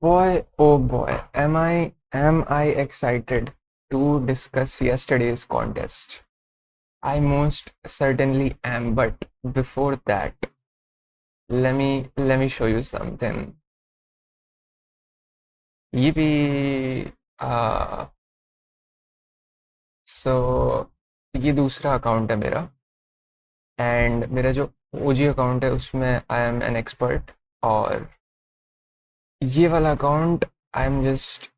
Boy, oh boy, am I excited to discuss yesterday's contest. I most certainly am, but before that, let me show you something. Yippee! So ये दूसरा account है मेरा and मेरा जो ओजी account है उसमें I am an expert और ये वाला account I am just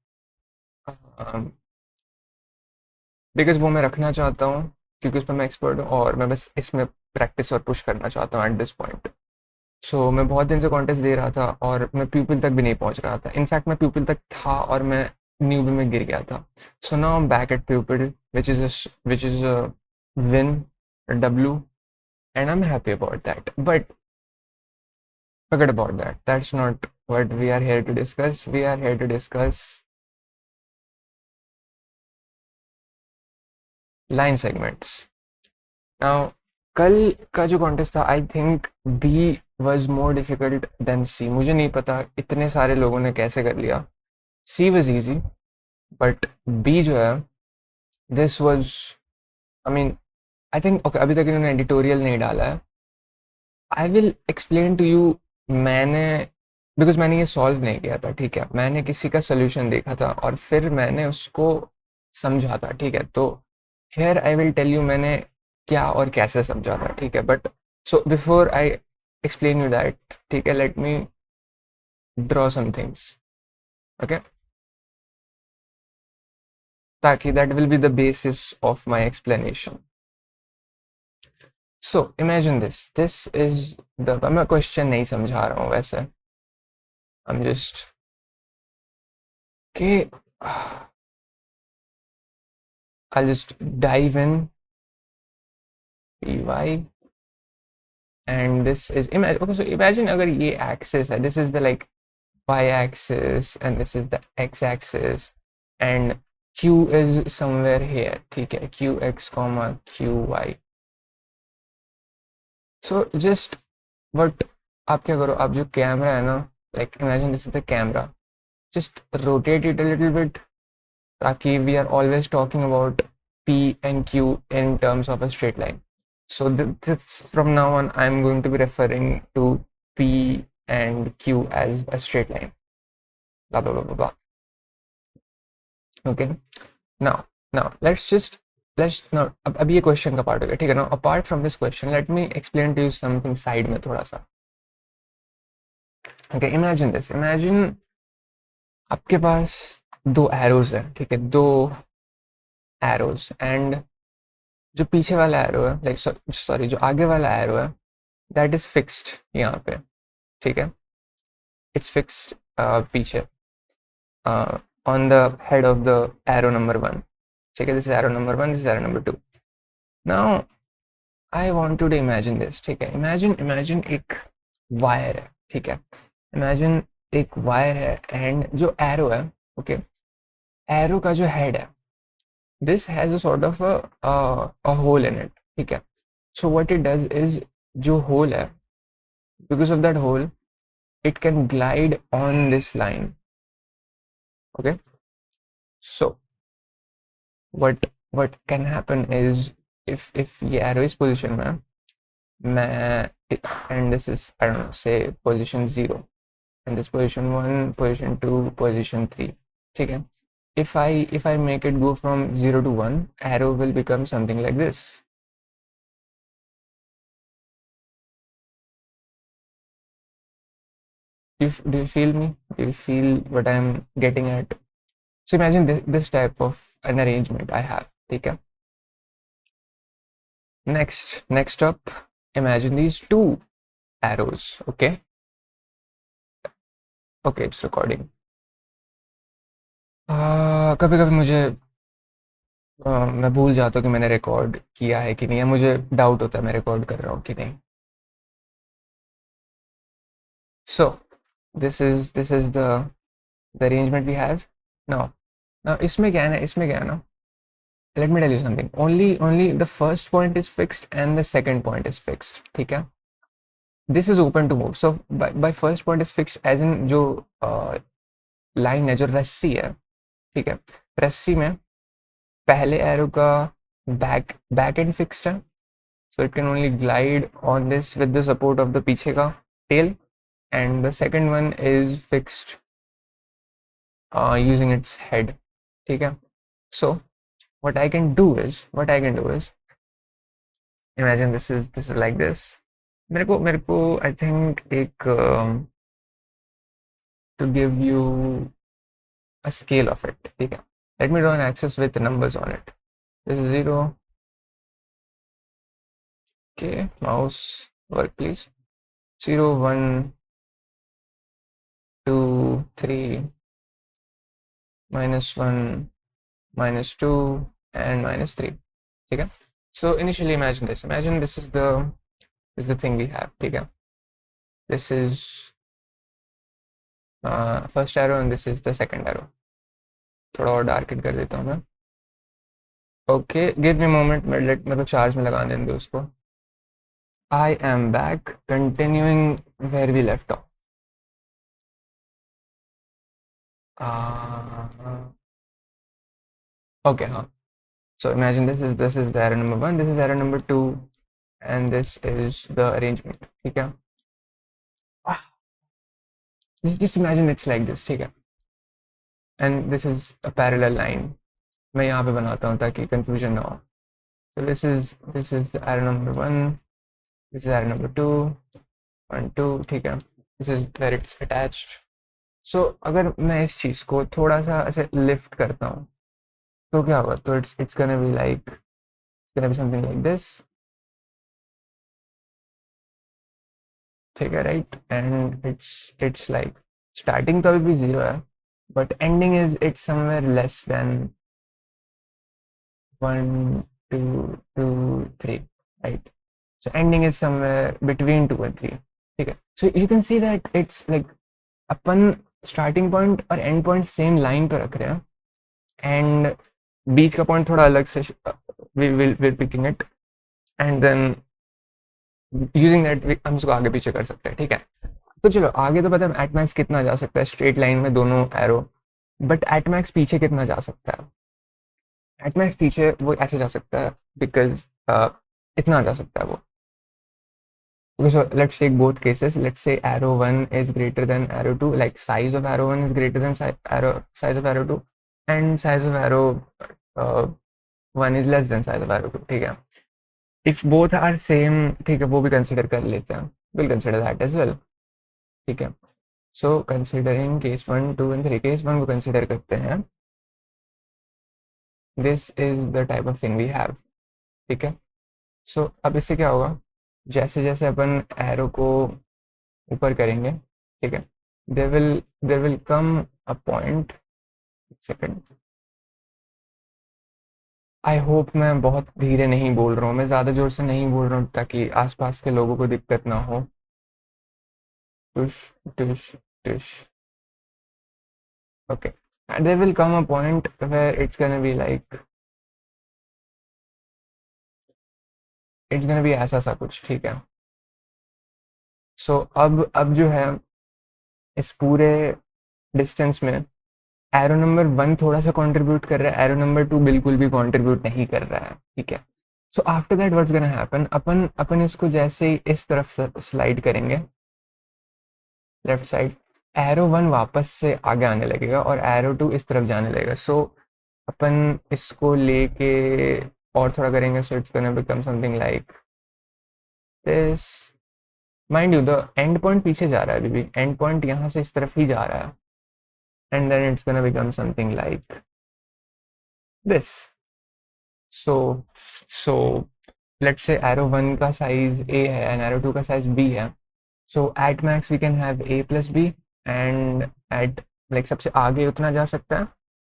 because वो मैं रखना चाहता हूँ क्योंकि उसमें मैं एक्सपर्ट हूँ और मैं बस इसमें प्रैक्टिस और पुश करना चाहता हूँ एट दिस पॉइंट। सो मैं बहुत दिन से कॉन्टेस्ट दे रहा था और मैं प्यूपिल तक भी नहीं पहुंच रहा था। इनफैक्ट मैं प्यूपिल तक था और मैं न्यूबी में गिर गया था। So now I am back at प्यूपिल which is win W and I am happy about that, but forget about that. That's not what we are here to discuss. We are here to discuss line segments. Now, कल का जो contest था I think B was more difficult than C. मुझे नहीं पता इतने सारे लोगों ने कैसे कर लिया। C was easy but B जो है this was I mean I think okay अभी तक इन्होंने एडिटोरियल नहीं डाला है। I will explain to you. मैंने बिकॉज मैंने ये सॉल्व नहीं किया था, ठीक है, मैंने किसी का सोल्यूशन देखा था और फिर मैंने उसको समझा था, ठीक है। तो here I will tell you मैंने क्या और कैसे समझा था, ठीक है। But so before I explain you that, ठीक है, let me draw some things, okay, ताकि that will be the basis of my explanation. So imagine this is the, मैं क्वेश्चन नहीं समझा रहा हूँ वैसे, आई एम जस्ट के I'll just dive in py and this is imagine, okay, so imagine अगर ये axis है, this is the like y axis and this is the x axis and q is somewhere here, ठीक है, qx comma qy। so just what आप क्या करो, आप जो कैमरा है ना, like imagine this is the camera, just rotate it a little bit ताकि we are always talking about P and Q in terms of a straight line. So this from now on I'm going to be referring to P and Q as a straight line. Blah blah blah blah blah. Okay. Now let's now अब ये question का part हो गया, ठीक है ना। Apart from this question let me explain to you something side में थोड़ा सा। ओके, इमेजिन दिस, इमेजिन आपके पास दो एरोज है, ठीक है, दो एरोज एंड जो पीछे वाला एरो है, लाइक सॉरी जो आगे वाला एरो है दैट इज फिक्स्ड यहाँ पे, ठीक है, इट्स फिक्स्ड पीछे on the head of the arrow number one, ठीक है, this is arrow number one, this is arrow number two. Now I want to imagine this, ठीक है, इमेजिन एक वायर है, ठीक है, इमेजिन एक वायर है एंड जो एरो है, ओके, एरो का जो हेड है this has a sort of a hole in it, ठीक है। so what it does is जो hole है, because of that hole it can glide on this line, okay। so what can happen is if ये arrow is position में मैं and this is I don't know say position 0 and this position 1 position 2 position 3, ठीक है। if I make it go from 0 to 1, arrow will become something like this. Do you feel me? Do you feel what I'm getting at? So imagine this type of an arrangement I have, okay? Next up, imagine these two arrows, okay? Okay, it's recording. कभी कभी मुझे मैं भूल जाता हूँ कि मैंने record किया है कि नहीं, है मुझे डाउट होता है मैं रिकॉर्ड कर रहा हूँ कि नहीं। So this is the arrangement we have now इसमें क्या है ना, इसमें क्या है ना, let me tell you something, only the first point is fixed and the second point is fixed, ठीक है। this is open to move, so by first point is fixed as in जो लाइन है जो रस्सी है, ठीक है, रस्सी में पहले एरो का बैक एंड फिक्स्ड है, so it can only glide on this with the support of the पीछे का tail, and the second one is fixed using its head, ठीक है. So what I can do is imagine this is like this. मेरे को I think एक to give you a scale of it, ठीक है. Let me draw an axis with numbers on it. This is 0. Okay, mouse work please. 0, 1, 2, 3, -1, -2, and -3. ठीक है. So initially imagine this. Imagine this is the thing we have. ठीक है. This is first arrow and this is the second arrow. थोड़ा और darken कर देता हूँ मैं. Okay, give me a moment. मेरे को चार्ज में लगाने दें उसको. I am back, continuing where we left off. Okay, हाँ. So imagine this is the arrow number 1, this is arrow number 2, and this is the arrangement. ठीक है. Just imagine it's like this, ठीक है. And this is a parallel line. मैं यहाँ पे बनाता हूँ ताकि confusion ना हो. So this is the arrow number 1, this is arrow number 2, 1, 2, ठीक है. This is where it's attached. So अगर मैं इस चीज़ को थोड़ा सा ऐसे lift करता हूँ तो क्या होगा? तो it's gonna be something like this, ठीक है, right? And it's like starting तो अभी भी 0 है, but ending is it's somewhere less than 1, 2, 2, 3, right? So ending is somewhere between 2 and 3, ठीक है. So you can see that it's like upon starting point और end point same line पे रख रहे हैं, and बीच का point थोड़ा अलग से we're picking it, and then using that हम इसको आगे पीछे कर सकते हैं, ठीक है. तो चलो आगे तो पता है एट मैक्स कितना जा सकता है स्ट्रेट लाइन में दोनों एरो, बट एट मैक्स पीछे कितना जा सकता है? एट मैक्स पीछे वो ऐसे जा सकता है बिकॉज इतना जा सकता है वो. Okay, so let's take both cases. Let's say arrow 1 is greater than arrow 2, like size of arrow 1 is greater than size of arrow 2, and size of arrow uh, 1 is less than size of arrow 2, ठीक है. If both are same, ठीक है, वो भी consider कर लेते हैं. We'll consider that as well, ठीक है. So considering case 1, 2 and 3, case 1 को consider करते हैं. This is the type of thing we have, ठीक है. So अब इससे क्या होगा? जैसे जैसे अपन एरो को ऊपर करेंगे, ठीक है, there will come a point. Second, I hope मैं बहुत धीरे नहीं बोल रहा हूँ, मैं ज़्यादा जोर से नहीं बोल रहा हूँ ताकि आसपास के लोगों को दिक्कत ना हो. टुश टुश टुश. Okay, and there will come a point where it's gonna be like it's gonna be ऐसा सा कुछ, ठीक है. सो अब जो है इस पूरे डिस्टेंस में एरो नंबर 1 थोड़ा सा कंट्रीब्यूट कर रहा है, एरो नंबर 2 बिल्कुल भी कंट्रीब्यूट नहीं कर रहा है, ठीक है. So after that what's gonna happen, अपन अपन इसको जैसे ही इस तरफ स्लाइड करेंगे लेफ्ट साइड, एरो 1 वापस से आगे आने लगेगा और एरो 2 इस तरफ जाने लगेगा. सो अपन इसको लेके और थोड़ा करेंगे, सो it's gonna become something like this. Mind you the end point पीछे जा रहा है, अभी भी एंड पॉइंट यहाँ से इस तरफ ही जा रहा है, and then it's gonna become something like this. So let's say arrow 1 का साइज a है एंड एरो 2 का साइज b है. So at max we can have a plus b, and at like सबसे आगे उतना जा सकता है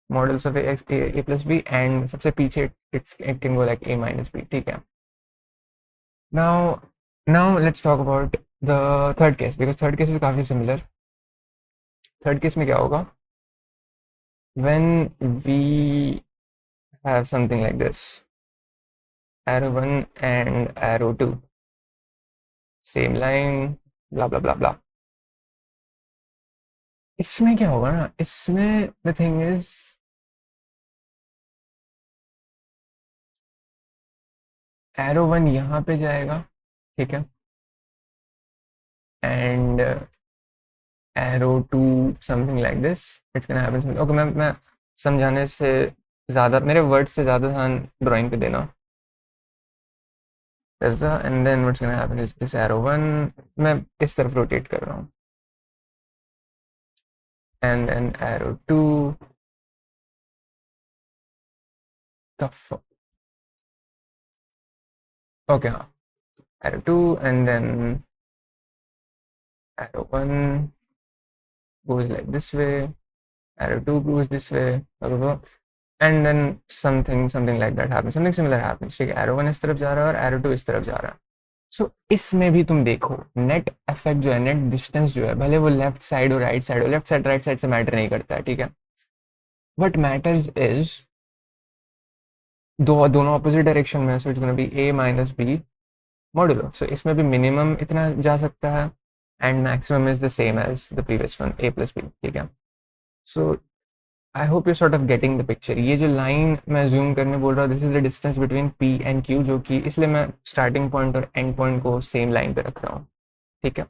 models of a plus b, and सबसे पीछे it can go like a minus b, ठीक है. Now let's talk about the third case, because third case is काफ़ी सिमिलर. थर्ड केस में क्या होगा? When we have something like this, arrow 1 and arrow 2, same line, blah blah blah blah. इसमें क्या होगा ना, इसमें the thing is arrow one यहाँ पे जाएगा, ठीक है, and arrow two something like this, it's gonna happen. Okay, मैं समझाने से ज़्यादा, मेरे वर्ड से ज़्यादा ध्यान ड्राइंग पे देना। ऐसा, and then what's gonna happen is this arrow one, मैं इस तरफ रोटेट कर रहा हूँ, and then arrow two, the okay हाँ, arrow 2, and then arrow 1 goes like this way, arrow 2 goes this way, blah, blah, blah, and then something like that happens, something similar happens, ठीक है, arrow 1 इस तरफ जा रहा है और arrow 2 इस तरफ जा रहा है। सो इसमें भी तुम देखो, नेट इफेक्ट जो है, नेट डिस्टेंस जो है, भले वो लेफ्ट साइड और राइट साइड हो, लेफ्ट साइड राइट साइड से मैटर नहीं करता है, ठीक है, वट मैटर्स इज दोनों ऑपोजिट डायरेक्शन में, so it's gonna be a minus b modulo. So इसमें भी मिनिमम इतना जा सकता है, and maximum is the same as the previous one, a plus b, ठीक है। So I hope you sort of getting the picture. ये जो लाइन मैं जूम करने बोल रहा हूँ, this is the distance between p and q, जो कि इसलिए मैं स्टार्टिंग पॉइंट और एंड पॉइंट को सेम लाइन पे रख रहा हूँ, ठीक है।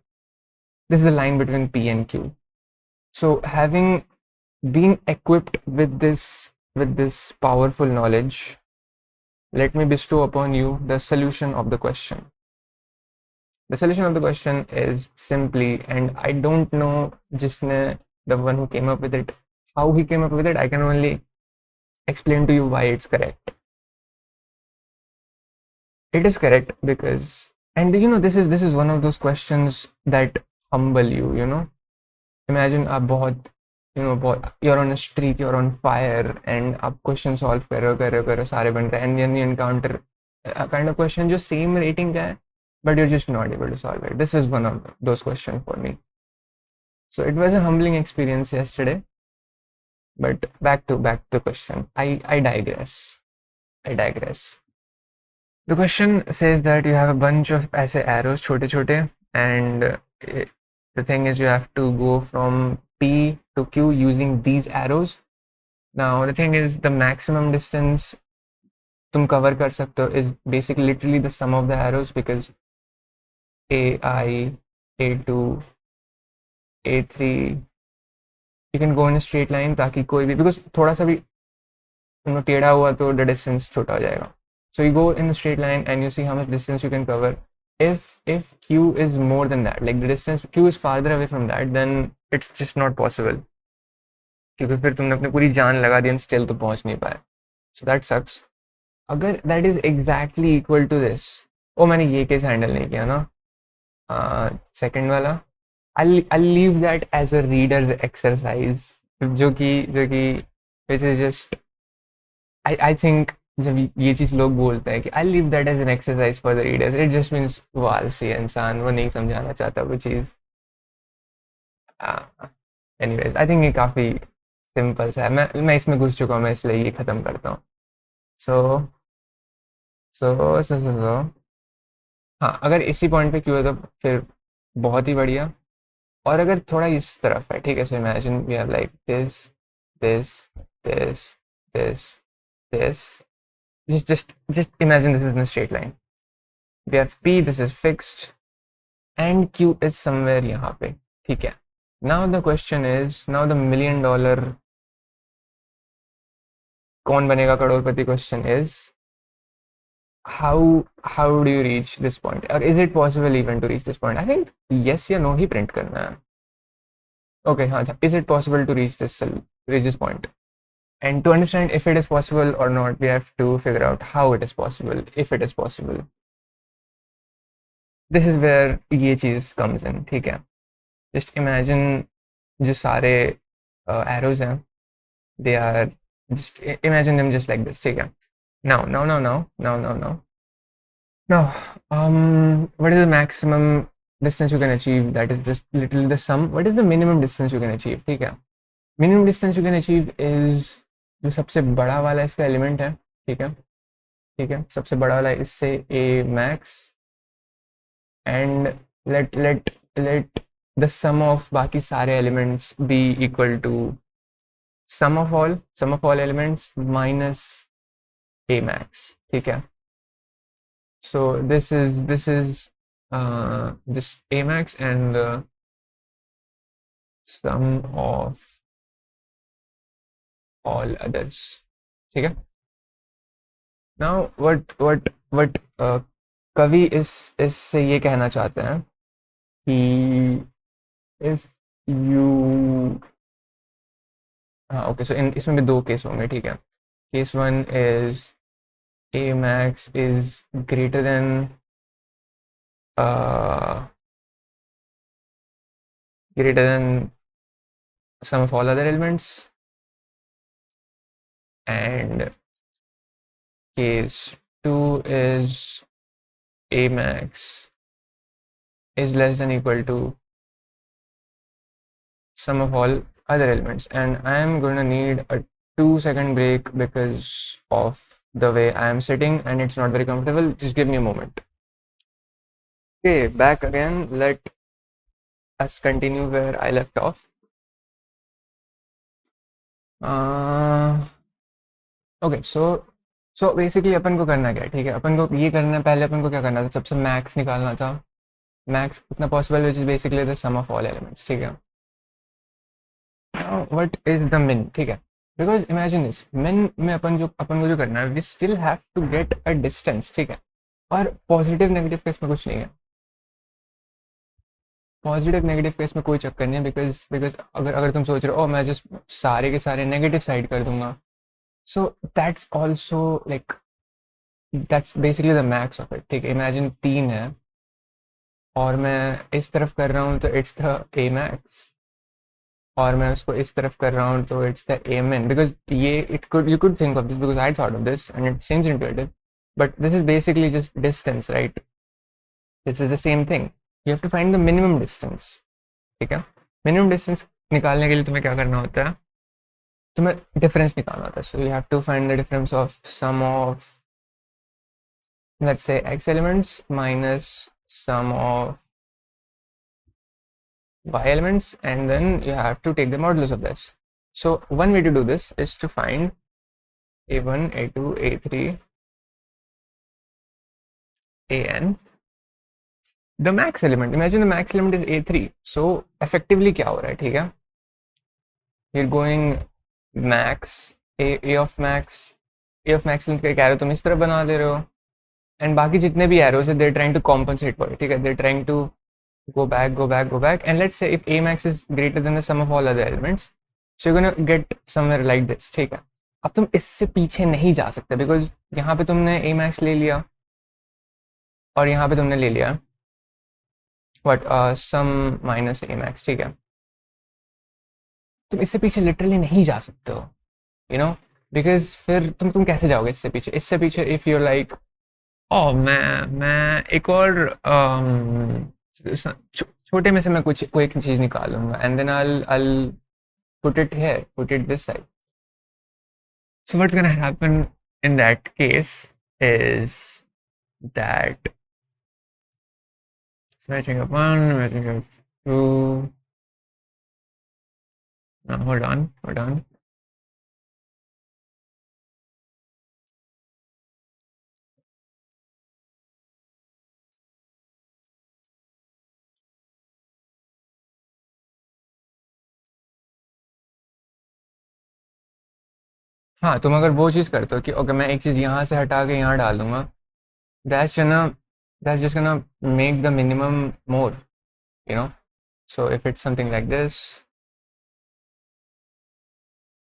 This is the line between p and q। So having been equipped with this powerful knowledge, let me bestow upon you the solution of the question. The solution of the question is simply, and I don't know Jisne, the one who came up with it, how he came up with it. I can only explain to you why it's correct. It is correct because, and you know, this is one of those questions that humble you. You know, imagine आप बहुत, you know, बहुत, you're on a streak, you're on fire, and आप question solve कर रहे हो सारे बन रहे हैं, and then you encounter a kind of question जो same rating का है, but you're just not able to solve it. This is one of those questions for me. So it was a humbling experience yesterday. But back to the question. I digress. I digress. The question says that you have a bunch of ऐसे arrows छोटे छोटे, and the thing is you have to go from P to Q using these arrows. Now the thing is the maximum distance तुम cover कर सकते हो is basically literally the sum of the arrows, because AI, A2, A3, you can go in a straight line ताकि कोई भी, because थोड़ा सा भी टेढ़ा हुआ तो the distance छोटा हो जाएगा. So you go in a straight line and you see how much distance you can cover. If Q is more than that, like the distance Q is farther away from that, then it's just not possible. क्योंकि फिर तुमने अपनी पूरी जान लगा दी and still तो पहुंच नहीं पाए. So that sucks. अगर that is exactly equal to this, ओ मैंने ये केस हैंडल नहीं किया ना, सेकंड वाला, I'll leave that as a reader's exercise, जो कि which is just, I think जब ये चीज़ लोग बोलते हैं कि I leave that as an exercise for the readers, it just means वो आलसी इंसान, वो नहीं समझाना चाहता वो चीज़। एनीवेज आई थिंक ये काफ़ी सिंपल सा है, मैं इसमें घुस चुका हूँ, मैं इसलिए ये ख़त्म करता हूँ। सो सो हाँ, अगर इसी पॉइंट पे क्यों है तो फिर बहुत ही बढ़िया। और अगर थोड़ा इस तरफ है, ठीक है, so imagine we have like this this this this this, just imagine this is in a straight line. We have P, this is fixed, and Q is somewhere यहाँ पे, ठीक है। Now the question is, now the $1,000,000 कौन बनेगा करोड़पति question is, how do you reach this point, or is it possible even to reach this point? I think yes या no ही print करना है। Okay, हाँ, is it possible to reach this point? And to understand if it is possible or not, we have to figure out how it is possible, if it is possible. This is where ये चीज़ comes in, ठीक है। Just imagine जो सारे arrows हैं, they are, just imagine them just like this, ठीक है। Now what is the maximum distance you can achieve? That is just literally the sum. What is the minimum distance you can achieve? ठीक है, minimum distance you can achieve is जो सबसे बड़ा वाला इसका element है, ठीक है, ठीक है, सबसे बड़ा वाला इससे a max, and let the sum of बाकी सारे elements be equal to sum of all elements minus a max, ठीक है. So this is this a max and sum of all others, ठीक है. नाउ व्हाट कवि इस इससे ये कहना चाहते हैं कि इफ यू, हाँ ओके, सो इन इसमें भी दो केस होंगे, ठीक है. Case one is a max is greater than uh, greater than sum of all other elements, and case 2 is a max is less than equal to sum of all other elements. And I am going to need a 2-second break because of the way I am sitting and it's not very comfortable. Just give me a moment. Okay, back again. Let us continue where I left off. Okay, so basically अपन को करना क्या है, ठीक है. अपन को ये करना है, पहले अपन को क्या करना था, सबसे मैक्स निकालना था. मैक्स इतना possible which is basically the sum of all elements, ठीक है. व्हाट इज द मिन, ठीक है. बिकॉज इमेजिन दिस, मिन में अपन को जो करना है, we still have to get a distance, ठीक है. और पॉजिटिव नेगेटिव केस में कुछ नहीं है. पॉजिटिव नेगेटिव केस में कोई चक्कर नहीं है, बिकॉज बिकॉज अगर अगर तुम सोच रहे हो, मैं जस्ट सारे के सारे नेगेटिव साइड कर दूंगा, so that's also like that's basically the max of it, ठीक है. इमेजिन 3 है और मैं इस तरफ कर रहा हूँ तो इट्स द ए मैक्स, और मैं उसको इस तरफ कर रहा हूँ तो it's the A min. Because ये it could you could think of this because I thought of this and it seems intuitive, but this is basically just distance, right. This is the same thing. You have to find the minimum distance, ठीक है. Minimum distance निकालने के लिए तुम्हें क्या करना होता है, तुम्हें डिफरेंस निकालना होता है. So you have to find the difference of sum of, let's say, x elements minus sum of y elements, and then you have to take the modulus of this. So one way to do this is to find a1, a2, a3, an, the max element. Imagine the max element is a3. So effectively क्या हो रहा है, ठीक है. You're going max a of max, length का एक arrow तुम इस तरह बना दे रहे हो, एंड बाकी जितने भी एरोज है, they're trying to compensate for it, ठीक है. They're trying to go back, and let's say if a max is greater than the sum of all other elements, so you're gonna get somewhere like this, ठीक है. अब तुम इससे पीछे नहीं जा सकते, बिकॉज यहाँ पे तुमने a max ले लिया और यहाँ पे तुमने ले लिया what sum minus a max, ठीक है. तुम इससे पीछे लिटरली नहीं जा सकते हो, यू नो, बिकॉज फिर तुम कैसे जाओगे इससे पीछे इफ यूर लाइक, ओ मैं एक और छोटे में से मैं कोई एक चीज निकालूंगा, and then I'll put it here, put it this side. So what's gonna happen in that case is that matching up 1, matching up 2. No, hold on. हाँ, तुम अगर वो चीज़ करते हो कि ओके मैं एक चीज़ यहाँ से हटा के यहाँ डाल दूंगा, that's gonna that's just gonna make the minimum more, you know. So if it's something like this,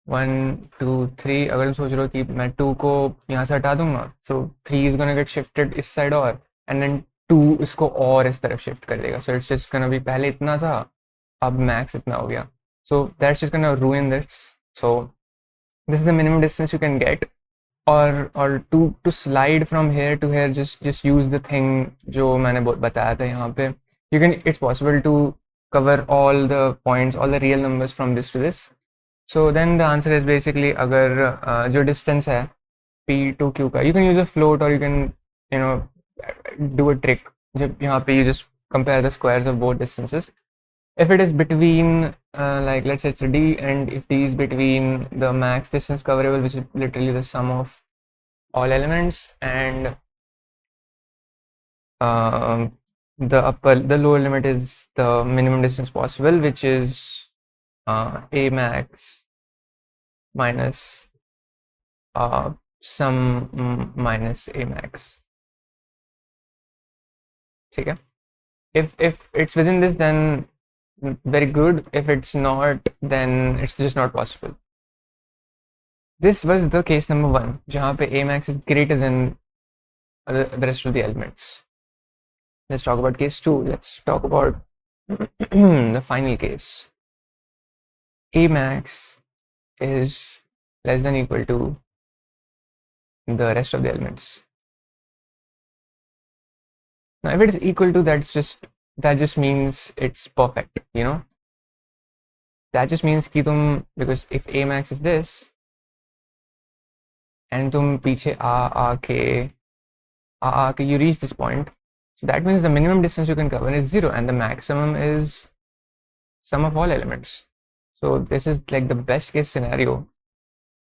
1 2 3, अगर तुम सोच रहे हो कि मैं 2 को यहाँ से हटा दूंगा, so 3 is gonna get shifted इस साइड, और and then 2 इसको और इस तरफ शिफ्ट कर देगा. So it's just gonna be, पहले इतना था, अब मैक्स इतना हो गया. So that's just gonna ruin this. So this is the minimum distance you can get. और to slide from here to here, just use the thing जो मैंने बताया था यहाँ पे. You can, it's possible to cover all the points, all the real numbers from this to this. So then the answer is basically, अगर जो distance है p to q का, you can use a float, or you can, you know, do a trick. जब यहाँ पे you just compare the squares of both distances. if it is between like let's say it's a D, and if D is between the max distance coverable, which is literally the sum of all elements, and um, the lower limit is the minimum distance possible, which is a max minus sum minus a max. ठीक है? If it's within this, then very good. If it's not, then it's just not possible. This was the case number 1, जहाँ पे a max is greater than the rest of the elements. Let's talk about case 2. Let's talk about the final case. A max is less than equal to the rest of the elements. Now, if it is equal to, that just means it's perfect, you know. That just means कि because if a max is this, and तुम पीछे आके you reach this point, so that means the minimum distance you can cover is 0, and the maximum is sum of all elements. So this is like the best case scenario.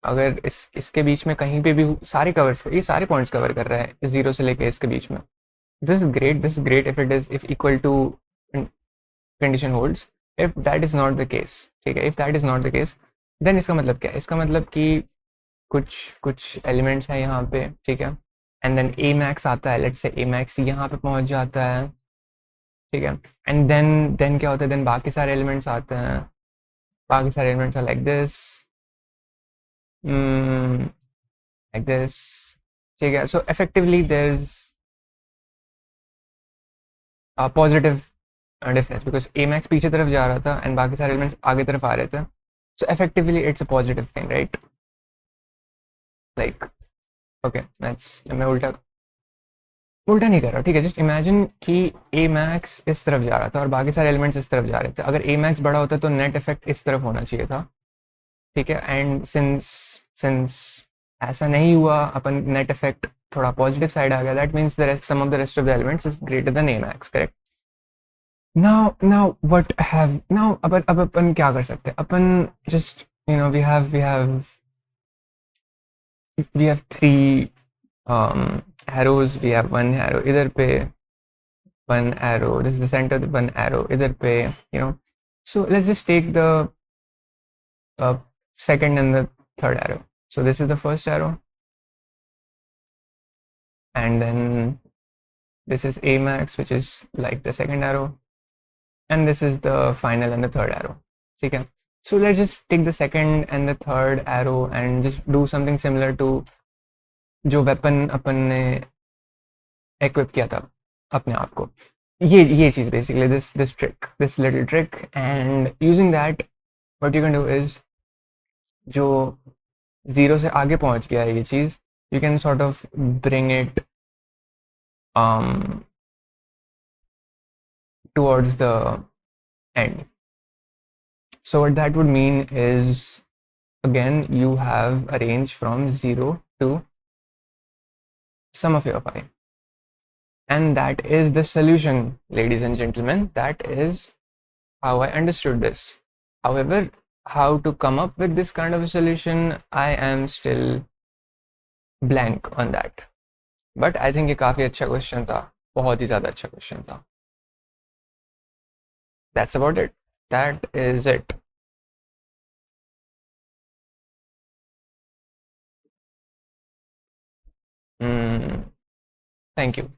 अगर इसके बीच में कहीं पे भी सारे कवर्स, ये सारे points cover कर रहा है 0 से लेके इसके बीच में. This is great if equal to condition holds. If that is not the case, ठीक है, if that is not the case, then इसका मतलब क्या है? इसका मतलब कि कुछ एलिमेंट्स हैं यहाँ पे, ठीक है, एंड देन ए मैक्स आता है, लेट्स से ए मैक्स यहाँ पे पहुँच जाता है, ठीक है, एंड देन क्या होता है, देन बाकी सारे एलिमेंट्स आते हैं, बाकी सारे एलिमेंट्स आर लाइक दिस, ठीक है. So effectively there is positive difference because a max पीछे तरफ जा रहा था एंड बाकी सारे एलिमेंट्स आगे तरफ आ रहे थे. सो effectively it's a positive thing, right? Like okay, मैं उल्टा नहीं कर रहा, ठीक है. जस्ट इमेजिन कि ए मैक्स इस तरफ जा रहा था और बाकी सारे एलिमेंट्स इस तरफ जा रहे थे. अगर ए मैक्स बड़ा होता तो नेट इफेक्ट इस तरफ होना चाहिए था, ठीक है. एंड सिंस ऐसा नहीं हुआ, अपन नेट इफेक्ट थोड़ा पॉजिटिव साइड आ गया, that means the rest sum of the rest of the elements is greater than a max, correct? now what have now अब अपन क्या कर सकते हैं? अपन just we have 3 arrows. We have 1 arrow इधर पे, 1 arrow, this is the center, 1 arrow इधर पे, so let's just take the second and the third arrow. So this is the first arrow, and then this is a max, which is like the second arrow, and this is the final and the third arrow, okay? So let's just take the second and the third arrow and just do something similar to जो weapon अपन ने equip किया था अपने आप को. ये चीज़ basically, this little trick, and using that what you can do is जो 0 से आगे पहुंच गया है ये चीज़, you can sort of bring it towards the end. So what that would mean is, again, you have a range from 0 to sum of your phi, and that is the solution, ladies and gentlemen. That is how I understood this. However, how to come up with this kind of a solution, I am still blank on that, but I think ये काफ़ी अच्छा question था, बहुत ही ज़्यादा अच्छा question था. That's about it. That is it. Thank you.